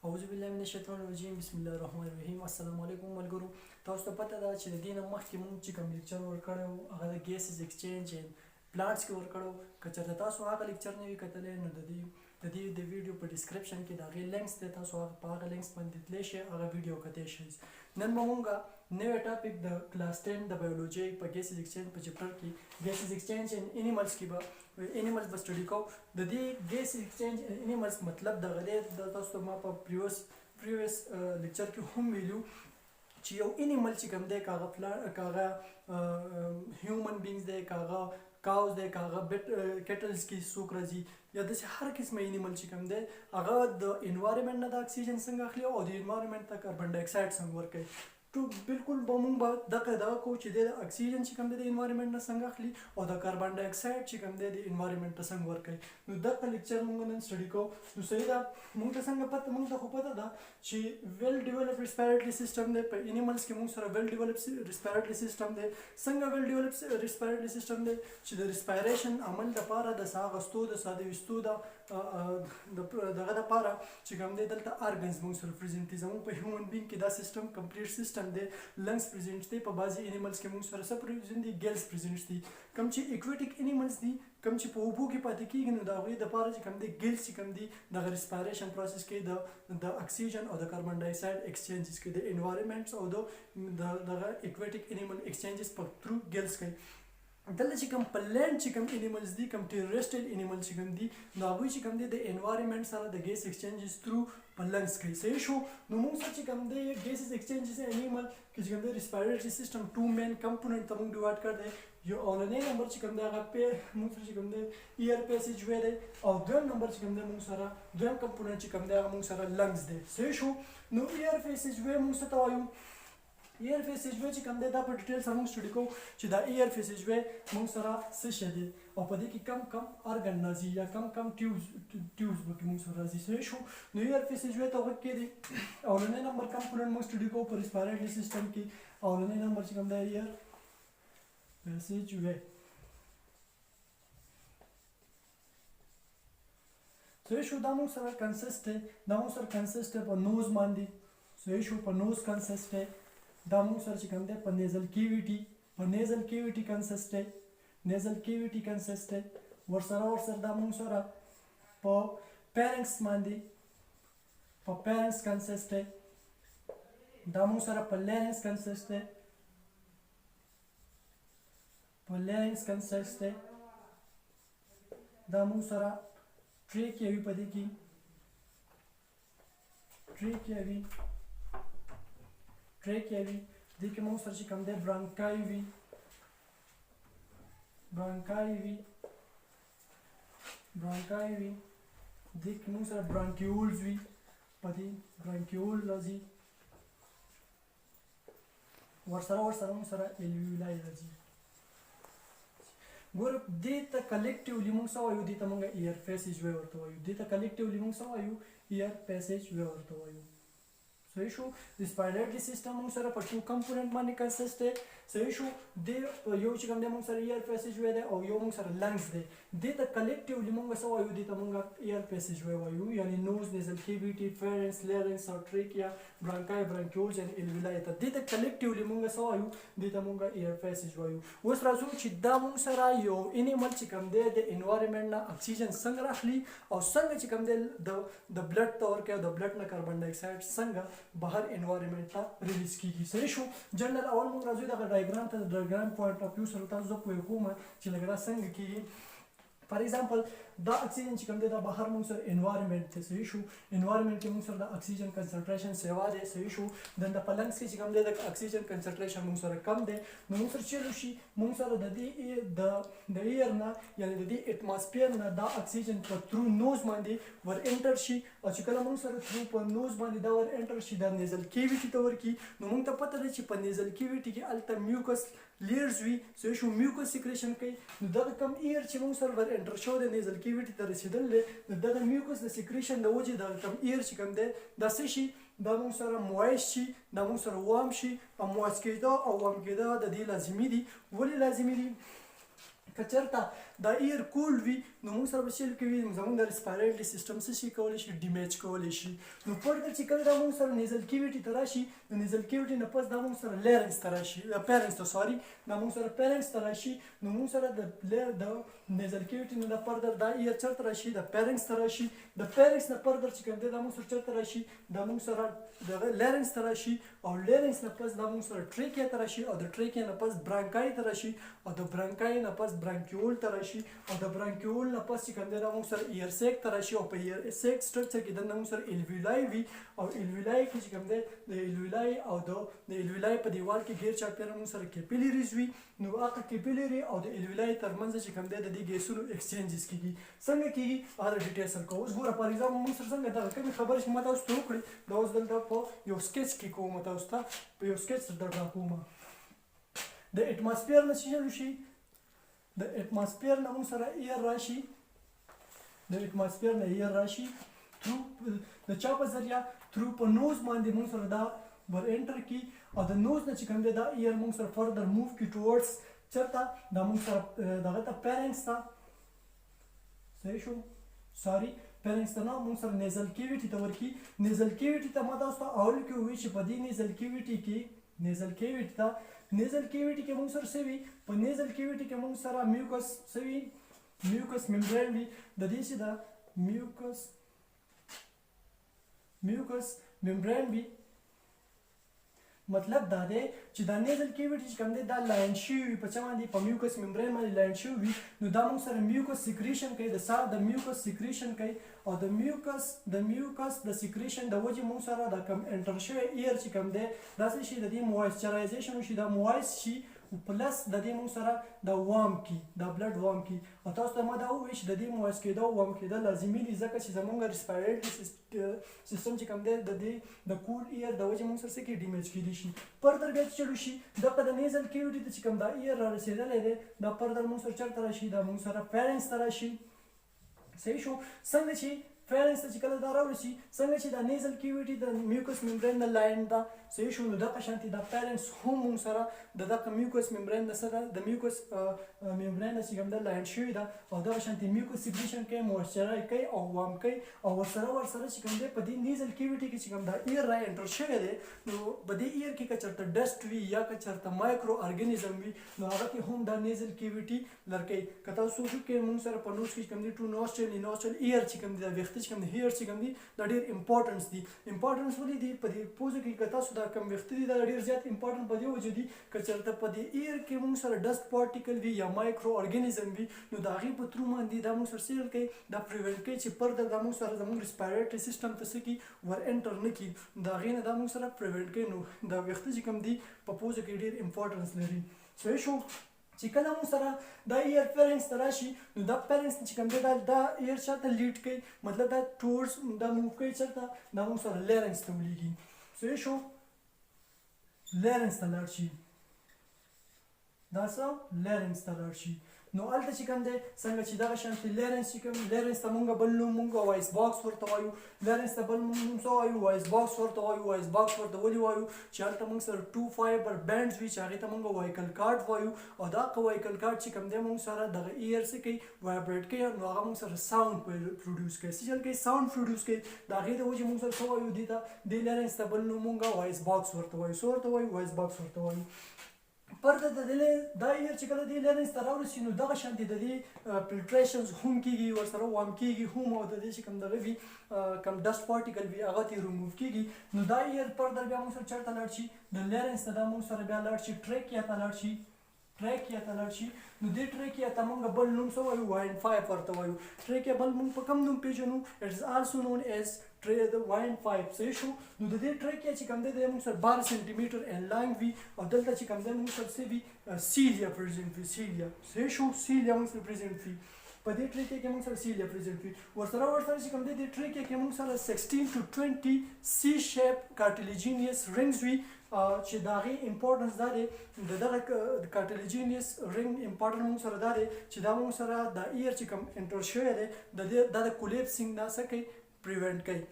اعوذ بالله من الشیطان الرجیم بسم الله الرحمن الرحیم السلام علیکم ملګرو تاسو ته پته ده چې د دې نه مخکې مونږ چې کوم لیکچر ورکړی وو هغه د ګیسز ایکسچینج اینډ پلانټس کې ورکړی وو که چېرته تاسو هغه لیکچر نه وي کتلی نو د دې ویډیو په ډسکرپشن کې د هغې لینکس دی تاسو په هغه لینکس باندې تللی شئ هغه ویډیو کتی شئ نن به مونږ نوی ټاپک د کلاس 10 د بایولوژي په ګیسز ایکسچینج په چپټر کې ګیسز ایکسچینج اینډ انیملز کې به انیملز به سټډي کوو د دې ګیس ایکسچینج انیملز مطلب دغه دی د تاسو ما په پریویس لیکچر کې هم ویلو چې یو انیمل چې کوم دی که هغه هیومن بینګز دی که هغه کاوز دی که هغه کیټلز کې څوک راځي یا داسې هر قسمه انیمل چې کوم دی هغه د انوایرمنټ نه د اکسیجن څنګه اخلي او د انوایرمنټ ته کاربن ډای اکساید څنګه ورکوي بالکل به مونږ به دغه کوو چې د اکسیجن چې کوم دی د انوایرمنټ نه څنګه اخلي او د کاربن ډای اکساید چې کوم دی د انوایرمنټ ته څنګه ورکوي نو دغه لیکچر مونږ نن سټډي کوو نو صحیح ده مونږ ته څنګه پته مونږ ته خو پته ده چې ویل ډیولپ ریسپیریټري سیسټم دی په انیملز کې مونږ سره ویل ډیولپ ریسپیریټري سیسټم دی څنګه ویل ډیولپ ریسپیریټري سیسټم دی چې د ریسپیریشن عمل لپاره د ساه اخیستو د ساه د ویستو دغه دپاره چې کوم دی دلته ارګنز مونږ سره پرزنټ دي زموږ په هیومن بینګ کې دا سیسټم کمپلیټ سیسټم دی لنګس پرزنټ دی په بعضې انیملز کې مونږ سره څه پرزنټ دي ګیلز پرزنټ دي کوم چې اکویټیک انیملز دي کوم چې په اوبو کې پاتې کېږي نو د هغوی دپاره چې کوم دی ګیلز چې کوم دي دغه ریسپیریشن پروسس کې د اکسیجن او د کاربن ډای اکساید ایکسچینجز کوي د انوایرمنټس او دغه اکویټیک انیمل ایکسچینجز په تھرو ګیلز کوي دلته چې کوم په لینډ چې کوم انیملز دي کوم ټیرریسټریل انیمل چې کوم دي نو هغوی چې کوم دی د انوایرمنټ سره د ګیس ایکسچینجز تھرو په لنګس کوي صحیح شو نو موږ سره چې کوم دی ګیسز ایکسچینجز انیمل کې چې کوم دی ریسپیریټري سیسټم ټو مین کمپوننټ ته موږ ډیوایډ کړ دی یو اولنی نمبر چې کوم دی هغه موږ سره چې کوم دی ایئر پیسیج وی دی او دویم نمبر چې کوم دی موږ سره دویم کمپوننټ چې کوم دی هغه موږ سره لنګس دی صحیح شو نو ایئر پیسیج وی موږ څه ته وایو ایئر پیسیج وی چې کوم دی دا په ډیټیل سره موږ سټډي کوو چې دا ایئر پیسیج وی موږ سره څه شی دی او په دې کې کم ارګن راځي یا کم ټیوبز به کې موږ سره راځي صحیح شو نو ایئر پیسیج وی ته وخت کې دی اولنی نمبر کمپوننټ موږ سټډي کوو په ریسپیریټري سیسټم کې اولنی نمبر چې کوم دی ایئر پیسیج وی صحیح شو دا موږ سره کنسسټ دی دا موږ سره کنسسټ دی په نوز باندې صحیح شو په نوز کنسسټ دی دا موږ سره چې کوم دی په نیزل کیویټي کنسسټ دی نیزل کیویټي کنسسټ دی ورسره دا موږ سره په پیرنکس باندې په پیرنکس کنسسټ دی دا موږ سره په لارنکس کنسسټ دی په لارنکس کنسسټ دی دا موږ سره ټریکیا وي په دې کې ټریکیا وي دې کې موږ سره چې کوم دی برانکای وي دې کې موږ سره برانکیولز وي په دې برانکیول راځي ورسره موږ سره الویولای راځي ګوره دې ته کلیکټیولی موږ څه وایو دې ته موږ ایئر پیسیج وی ورته وایو دې ته کلیکټیولی موږ څه وایو ایئر پیسیج وی ورته وایو صحیح شو ریسپیریټري سیسټم موږ سره په ټو کمپوننټ باندې کنسسټ دی صحیح شو دې یو چې کوم دی موږ سره ایئر پیسیج وی دی او یو موږ سره لنګس دی دې ته کلیکټیولی موږ څه وایو دې ته موږ ایئر پیسیج وی وایو یعنی نوز نیزل کیویټي فیرنکس لارنکس او ټریکیا برانکای برانکیولز اینډ الویولای ته دې ته کلیکټیولی موږ څه وایو دې ته موږ ایئر پیسیج وایو اوس راځو چې دا موږ سره یو انیمل چې کوم دی د انوایرمنټ نه اکسیجن څنګه راخلي او څنګه چې کوم دی د بلډ ته ورکوي او د بلډ نه کاربن ډای اکساید څنګه بهر انوایرمنټ ته ریلیز کیږي صحیح شو جنرال اول موږ راځو دغه ډایګرام ته د ډایګرام پوینټ اف ویو سره تاسو زه پوهه کوم چې لکه دا څنګه کیږي فار ایگزامپل دا اکسیجن چې کوم دی دا بهر موږ سره انوایرمنټ ته صحیح شو انوایرمنټ کې موږ سره د اکسیجن کنسنټریشن سیوا دی صحیح شو دنده په لنګس کې چې کوم دی د اکسیجن کنسنټریشن موږ سره کم دی نو موږ سره چیرې شي موږ سره د دې د ایئر نه یعنی د دې اټماسفیر نه دا اکسیجن په تھرو نوز باندې ور انټر شي او چې کله موږ سره تھرو په نوز باندې دا ور انټر شي دا نیزل کیویټي ته ورکی نو موږ ته پته ده چې په نیزل کیویټي کې الته میوکس لیرز وي صحیح شو میوکس سیکریشن کوي نو دغه کم ایئر چې موږ سره ور انټر شو د نیزل کیویټي ته رسیدل دی نو دغه میوکس د سیکریشن د وجې دغه کم ایئر چې کوم دی دا څه شي دا موږ سره موایس شي دا موږ سره وام شي او موایس کېده او وام کېده د دې لازمي دي ولې لازمي دي که چېرته دا ایر کولډ وي نو موږ سره به چل کوي زموږ د ریسپایریټري سیسټم څه شي کولی شي ډیمیج کولی شي. نو فردر چې کله دا موږ سره نیزل کیویټي ته راشي د نیزل کیویټي نه پس دا موږ سره لیرنګس ته راشي پیرنګس ته سوري دا موږ سره پیرنګس ته راشي نو موږ سره د نیزل کیویټي نه فردر دا ایر چرته راشي د پیرنګس ته راشي د پیرنګس نه فردر چې کوم دی دا موږ سره چرته راشي دا موږ سره د لیرنګس ته راشي او لیرنګس نه پس دا موږ سره ټریکیا ته راشي او د ټریکیا نه پس برانکای ته راشي او د برانکای نه پس برانکیول ته راشي او د برانکیول نه پس چې کوم دی دا موږ سره ایر سیک ته راشي او په ایر سیک سټرکچر کې د موږ سره الویلای وي او الویلای کې چې کوم دی د الویلای او د الویلای په دیوال کې غیر چاپیره موږ سره کیپیلریز وي نو هغه کیپیلری او د الویلای ترمنځ چې کوم دی د دې ګیسونو ایکسچینجز کیږي څنګه کیږي هغه ډیټیل سره کوو. اوس ګوره فار ایگزامپل موږ سره څنګه دا کومې خبرې چې ما تاسو ته وکړې دا اوس دلته په یو سکیچ کې کوم تاسو ته په یو سکیچ سره درته کوم. د اټماسفیر نه څه شي د اټماسفیر نه موږ سره ایر راشي د اټماسفیر نه ایر راشي تھرو د چا په ذریعہ تھرو په نوز باندې موږ سره دا ور انټر کی او د نوز نه چې کوم دی دا ایر موږ سره فردر موو کی ټوورډز چرته دا موږ سره دغه ته پیرنګس ته صحیح شو سوري پیرنګس ته نه موږ سره نیزل کیویټي ته ورکی. نیزل کیویټي ته ما تاسو ته اول کې وی چې په دې نیزل کیویټي کې نیزل کیویټي ته نیزل کیویټي کې موږ سره سوي په نیزل کیویټي کې موږ سره میوکس سوي میوکس ممبرین وي د دې چې دا میوکس ممبرین وي مطلب دا دی چې دا نیزل کیویټي چې کوم دی دا لاین شوی وي په چا باندې په میوکس ممبرین باندې لاین شوی وي نو دا موږ سره میوکس سیکریشن کوي د ساه د میوکس سیکریشن کوي او د میوکس د سیکریشن د وجې موږ سره دا کم انټر شوی ایر چې کوم دی دا څه شي د دې موایسچرایزیشن وشي دا موایس شي پلس د دې موږ سره دا وارم کی دا بلډ وارم کی او تاسو ته ما دا وویل چې د دې موایس کېدو وارم کېدل لازمي دي ځکه چې زموږ ریسپایریټري سیستم چې کوم دی د دې د کول ایر د وجې موږ سره څه کې ډیمیج کېدی شي. فردر بیا چې چلو شي دغه د نیزل کیویټي ته چې کوم دا ایر را رسېدلی دی دا فردر موږ سره چېرته راشي دا موږ سره پیرنګس ته راشي صحیح شو. څنګه چې پیرنګس ته چې کله دا راوړي څنګه چې دا نیزل کیویټي د میوکس ممبرین د لاین ده صحیح شو نو دغه شانتې دا پیرنګس هم موږ سره د دغه میوکس ممبرین د سره د میوکس ممبرین چې کوم د لاین شوی ده او دغه شانتې میوکس سیکریشن کوي موایسچرای کوي او وارم کوي او ورسره چې کوم دی په دې نیزل کیویټي کې چې کوم دا ایر را انټر شوی دی نو په دې ایر کې که چېرته ډسټ وي یا که چېرته مایکرو ارګنیزم وي نو هغه کې هم دا نیزل کیویټي لرکوي. که تاسو سوچ وکړئ موږ سره په نوز کې چې کوم دی ټو نوسټرل انوسټرل ایر چې کوم دی دا ویښته چې کوم دی هیر چې کوم دی دا ډېر امپورټنس دي. امپورټنس ولې دي په دې پوزه کې که تاسو دا کم ویښته دي دا ډېر زیات امپورټنټ په دې وجه دي که چېرته په دې ایر کې موږ سره ډسټ پارټیکل وي یا مایکرو ارګنیزم وي نو د هغې په ترو باندې دا موږ سره څه کوي دا پریوینټ کوي چې فردر دا موږ سره زموږ ریسپایریټري سیسټم ته څه کړي ور انټر نه کړي د هغې نه دا موږ سره پریوینټ کوي. نو دا ویښته چې کوم دي په پوزه کې ډېر امپورټنس لري صحیح شو. چې کله موږ سره دا ایر پیرنګس ته راشي نو دا پیرنګس چې کوم دی دا ایر چاته لیډ کوي مطلب دا ټورډز دا موو کوي چېرته دا موږ سره لیرنګس ته ولیږي صحیح شو. لیرنګس ته لاړ شي دا څه لیرنګس ته لاړ شي نو هلته چې کوم دی څنګه چې دغه شانتې لیرنس چې کوم لیرنس ته مونږ بل نوم مونږ وایس باکس ورته وایو لیرنس ته بل نوم څه وایو وایس باکس ورته وایو وایس باکس ورته ولې وایو چې هلته مونږ سره 2 فایبر بینډز وي چې هغې ته مونږ وایکل کارډ وایو او دغه وایکل کارډ چې کوم دی مونږ سره دغه ایر څه کوي وایبریټ کوي نو هغه مونږ سره ساوند پروډیوس کوي څه چل کوي ساوند پروډیوس کوي د هغې د وجې مونږ سره څه وایو دې ته دې لیرنس ته بل نوم مونږ وایس باکس ورته وایو څه ورته وایو وایس باکس ورته وایو. پرته د دې دا ایر چې کله دې لیرنس ته راورسي نو دغه شانتې د دې فلټریشنز هم کېږي ورسره وارم کېږي هم او د دې چې کوم دغه وي کوم ډسټ پارټیکل وي هغه ترې ریموو کېږي نو دا ایر پردر بیا موږ سره چېرته لاړ شي د لیرنس ته دا موږ سره بیا لاړ شي ټریکیا ته لاړ شي ټریکیا ته لاړ شي نو دې ټریکیا ته مونږ بل نوم څه وایو واین 5 ورته وایو ټریکیا بل مونږ په کوم نوم پیژنو اټ از آلسو نون ایز د واین 5 صحیح شو. نو د دې ټریکیا چې کوم دی د موږ سره 12 سانتي میټر ان لانګ وي او دلته چې کوم دی موږ سره څه وي سیلیا پرزنټ وي سیلیا صحیح شو سیلیا موږ سره پرزنټ وي په دې ټریکیا کې موږ سره سیلیا پرزنټ وي ورسره چې کوم دی د ټریکیا کې موږ سره 16 to 20 سی شیپ کارټلیجینیس رنګز وي چې د هغې امپورټنس دا دی د دغه کارټلیجینیس رنګ امپورټنس موږ سره دا دی چې دا موږ سره د ایر چې کوم انټر شوی دی دا د کولیپسینګ نه څه کوي پریوینټ کوي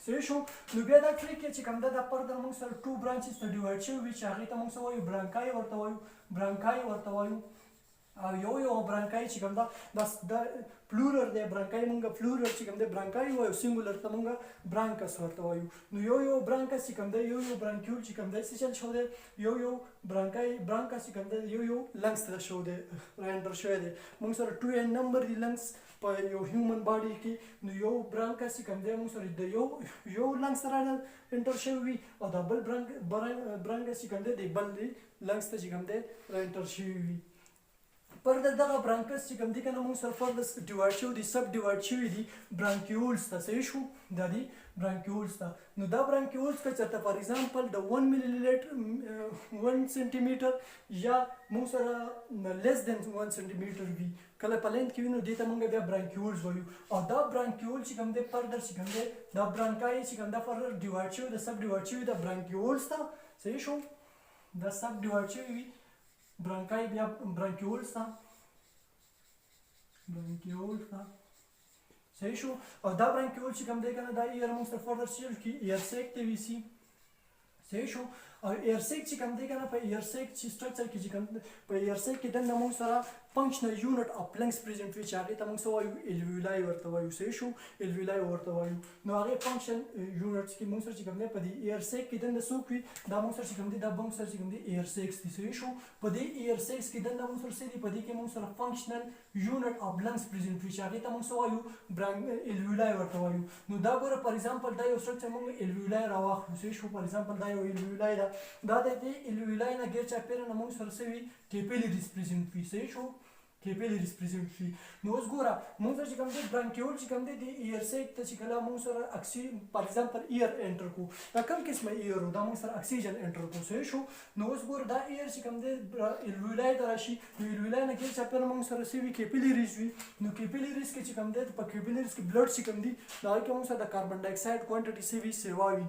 صحیح شو. نو بیا دا ټریکیا چې کوم ده دا پردر موږ سره 2 برانچز ته ډیوایډ شوي وي چې هغې ته موږ څه وایو برانکای ورته وایو او یو برانکای چې کوم دا پلورل دی برانکای مونږه پلورل چې کوم دی برانکای وایو سینګولر ته مونږه برانکس ورته وایو نو یو برانکس چې کوم دی یو برانکیول چې کوم دی څه چل شو دی یو برانکای برانکس چې کوم دی یو لنګس ته شو دی رینډر شوی دی مونږ سره 2n نمبر دی لنګس په یو هیومن باډي کې نو یو برانکس چې کوم دی مونږ سره د یو لنګس سره انټر شوی وي او دا بل برانکس چې کوم دی د بل لنګس ته چې کوم دی انټر شوی وي پر دغه برانکس چې کوم دي کنه موږ سره فردس ډیوایډ شو دي سب ډیوایډ شوی دي برانکیولز ته صحیح شو دا دي برانکیولز ته نو دا برانکیولز که چېرته فار ایگزامپل د 1 ملي لیټر 1 سنټي میټر یا موږ سره لیس دین 1 سنټي میټر وي کله په لینث کې وي نو دې ته موږ بیا برانکیولز وایو او دا برانکیول چې کوم دی فردر چې کوم دی دا برانکای چې کوم دا فردر ډیوایډ شوی د سب ډیوایډ شوی د برانکیولز ته صحیح شو دا سب ډیوایډ شوی وي برانکای بیا برانکیولز ته صحیح شو او دا برانکیول چې کوم دی کنه دا ایر موږ سره فردر شیل کی ایر سیک ته ویسی صحیح شو او ایر سیک چې کوم دی کنه په ایر سیک چې سټرکچر کې چې کوم په ایر سیک کې د موږ سره فنکشنل یونټ اف لنګس پریزنت وی چې هغه ته موږ وایو الویولای ورته وایو صحیح شو الویولای ورته وایو نو هغه فنکشن یونټس کې موږ سره چې کوم دی په دې ایر سیک کې د سوک وي دا موږ سره چې کوم دی دا موږ سره چې کوم دی ایر سیکس دي صحیح شو په دې ایر سیکس کې د موږ سره سړي په دې کې موږ سره فنکشنل یونټ اف لنګس پریزنت وی چې هغه ته موږ وایو الویولای ورته وایو نو دا ګوره فار ایگزامپل دا یو سټرکچر موږ الویولای راواخلو صحیح شو فار ایگزامپل دا یو الویولای دا د دې الویولای نه ګیر چاپیره نه موږ سره سوي کیپیلریز پریزنت وي صحیح شو کیپیلریز پریزنت وي نو اوس ګوره موږ سره چې کوم دی برانکیول چې کوم دی د ایر سیک ته چې کله موږ سره فار ایگزامپل ایر انټر کو دا کوم قسمه ایر دا موږ سره اکسیجن انټر کو صحیح شو نو اوس ګوره دا ایر چې کوم دی الویولای ته راشي نو الویولای نه ګیر چاپیره موږ سره سوي کیپیلریز وي نو کیپیلریز کې چې کوم دی په کیپیلریز کې بلډ چې کوم دی دا کې موږ سره د کاربن ډای اکساید کوانټیټي سوي سیوا وي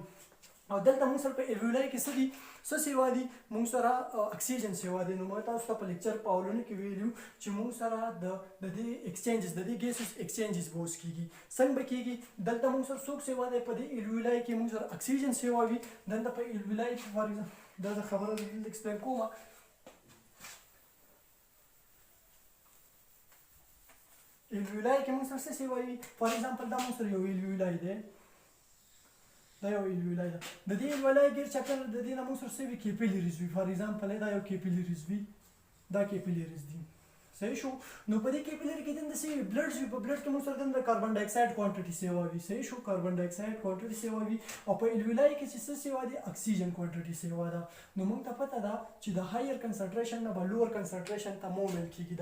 او دلته موږ سره په الویولای کې څه دي څه سیوا دي موږ سره اکسیجن سیوا دي نو موږ تاسو ته په لیکچر په اولنو کې ویلو چې موږ سره د دې ایکسچینجز د دې ګیسز ایکسچینجز بوس کیږي څنګه به کیږي دلته موږ سره څوک سیوا دی په دې الویولای کې موږ سره اکسیجن سیوا وي دلته په الویولای کې فار ایگزامپل دا خبره ایکسپلین کوم الویولای کې موږ سره څه سیوا وي فار ایگزامپل دا موږ سره یو الویولای دی دا یو الویولای ده د دې الویولای ګیر چاپیره د دې نه موږ سره سوي کیپیلریز وي فار ایگزامپل دا یو کیپیلریز وي دا کیپیلریز دي صحیح شو نو په دې کیپیلری کې د سوي بلډز وي په بلډ کې موږ سره د کاربن ډای اکساید کوانټیټي سیوا وي صحیح شو کاربن ډای اکساید کوانټیټي سیوا وي او په الویولای کې چې څه سیوا دي اکسیجن کوانټیټي سیوا ده نو موږ ته پته ده چې د هایر کنسنټریشن نه به لوور کنسنټریشن ته موومنټ کیږي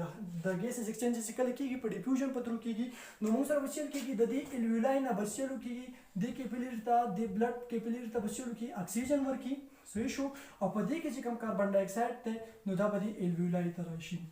د ګیسز ایکسچینجز کله کیږي په ډیفیوژن په ترو کیږي نو موږ سره بچل کیږي د دې الویولای نه بچلو کیږي د کیپیلری ته د بلډ کیپیلری ته بچلو کې اکسیجن ورکی صحیح شو او په دې کې چې کوم کاربن ډای اکساید ته نو دا به د الویولای ته راشي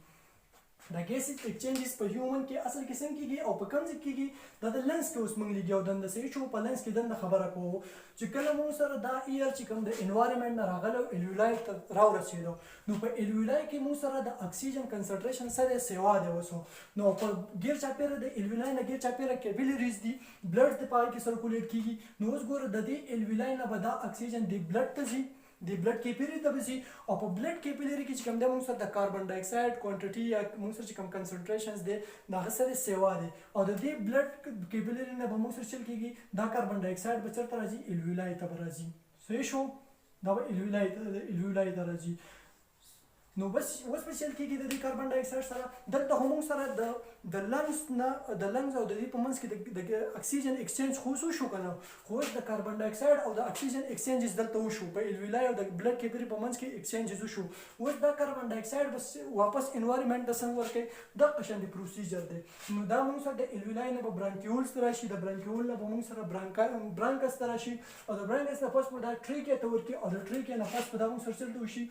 دا ګیسز ایکسچینجز په هیومن کې اصل کې څنګه کیږي او په کوم ځای کې کیږي دا د لنس کې اوس موږ لګیاو دنده صحیح شو په لنس کې دنده خبره کوو چې کله موږ سره دا ایر چې کوم د انوایرمنټ نه راغلی الویولای ته راورسېدو نو په الویولای کې موږ سره د اکسیجن کنسنټریشن سره سیوا دی اوسو نو په ګیر چاپیره د الویولای نه ګیر چاپیره کیپیلریز دي بلډ د پای کې سرکولیټ کیږي نو اوس ګوره د دې الویولای نه به دا اکسیجن د بلډ ته ځي د بلډ کیپیلری ته بځي او په بلډ کیپیلری کې چې کوم دی موږ سره د کاربن ډای اکساید کوانټیټي یا موږ سره چې کوم کنسنټریشنز دی د هغه سره سیوا دی او د دې بلډ کیپیلری نه به موږ سره چل کیږي دا کاربن ډای اکساید به چېرته راځي الویولای ته به راځي صحیح شو دا به الویولای ته راځي نو بس اوس په چل کېږي د دې کاربن ډای اکساید سره دلته هم موږ سره د لنګز نه د لنګز او د دې په منځ کې د اکسیجن ایکسچینج خو وشو که نه خو اوس د کاربن ډای اکساید او د اکسیجن ایکسچینجز دلته وشو په الویولای او د بلډ کیپیلری په منځ کې ایکسچینجز وشو اوس دا کاربن ډای اکساید بس واپس انوایرمنټ ته څنګه ورکوي دغه قشان د پروسیجر دی نو دا موږ سره د الویولای نه به برانکیولز ته راشي د برانکیول نه به موږ سره برانکس ته راشي او د برانکس نه پس به دا ټریکې ته ورکوي او د ټریکې نه پس به دا موږ سره چېرته وشي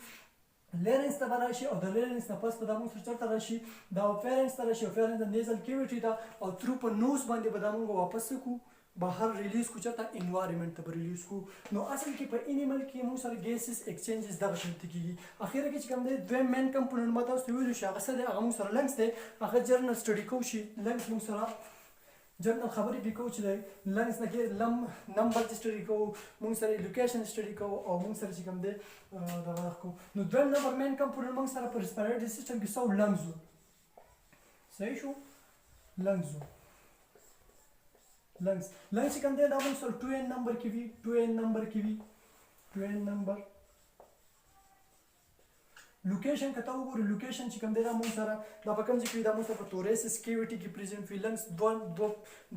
لارنس ته به راشي او د لارنس نه پس به دا موږ سره چېرته راشي دا فیرنس ته راشي او فیرنس د نیزل کیویټي ده او ترو په نوز باندې به دا موږ واپس کړو بهر ریلیز کو چېرته انوایرمنټ ته به ریلیز کو نو اصل کې په انیمل کې موږ سره ګیسز ایکسچینجز دغه شانتې کېږي اخره کې چې کوم دی دویم مین کمپوننټ ما تاسو ته ویلو چې هغه څه دی هغه موږ سره لنګس دی هغه جرنل سټډي کوو چې لنګس موږ سره جنرال خبرې به کوو چې د لنګس نه کې نمبر سټډي کوو موږ سره لوکیشن سټډي کوو او موږ سره چې کوم دی دغه کوو نو دویم نمبر مین کمپوننټ موږ سره په ریسپیریټري سیسټم کې څو لنګز صحیح شو. لنګز چې کوم دی دا موږ سره 2n نمبر کې وي 2n نمبر لوکیشن کته وګورو لوکیشن چې کوم دی دا موږ سره دا په کوم ځای کې دا موږ سره په توریسس کیویټي کې پریزنټ وي لنګز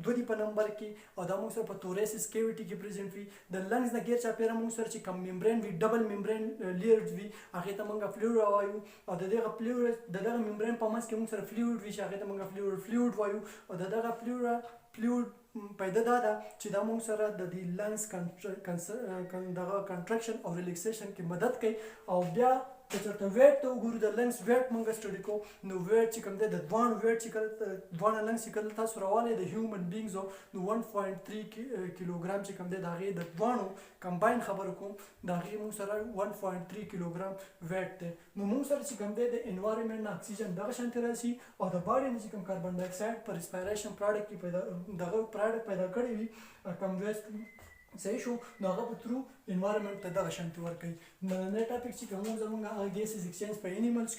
دو دی په نمبر کې او دا موږ سره په توریسس کیویټي کې پریزنټ وي د لنګز نه غیر چاپیره موږ سره چې کوم ممبرین وي ډبل ممبرین لیئرډ وي هغه ته موږ فلویډ وایو او د دغه ممبرین په منځ کې موږ سره فلویډ وي چې هغه ته موږ فلویډ وایو او دغه فلویډ پیدا ده چې دا موږ سره د دې لنګز دغه کنټراکشن او ریلیکسیشن کې مدد کوي او بیا که چېرته ویټ ته وګورو د لنګز ویټ موږ سټډي کوو نو ویټ چې کوم دی د دواړو ویټ چې کله دواړه لنګز چې کله تاسو راوالی د هیومن بینګزو نو 1.3 کیلوګرام چې کوم دی د هغې د دواړو کمباین خبرو کوم د هغې موږ سره 1.3 کیلوګرام ویټ دی نو موږ سره چې کوم دی د انوایرمنټ نه اکسیجن دغه شانتې راسي او د باډي نه چې کوم کاربن ډای اکساید په ریسپایریشن پراډکټ کې دغه پراډکټ پیدا کړی وي کم ویسټ صحیح شو نو هغه په ترو انوایرمنټ ته دغه شانتې ورکوي نننی ټاپک چې کوم زموږ هغه ګیسز ایکسچینج په انیملز کې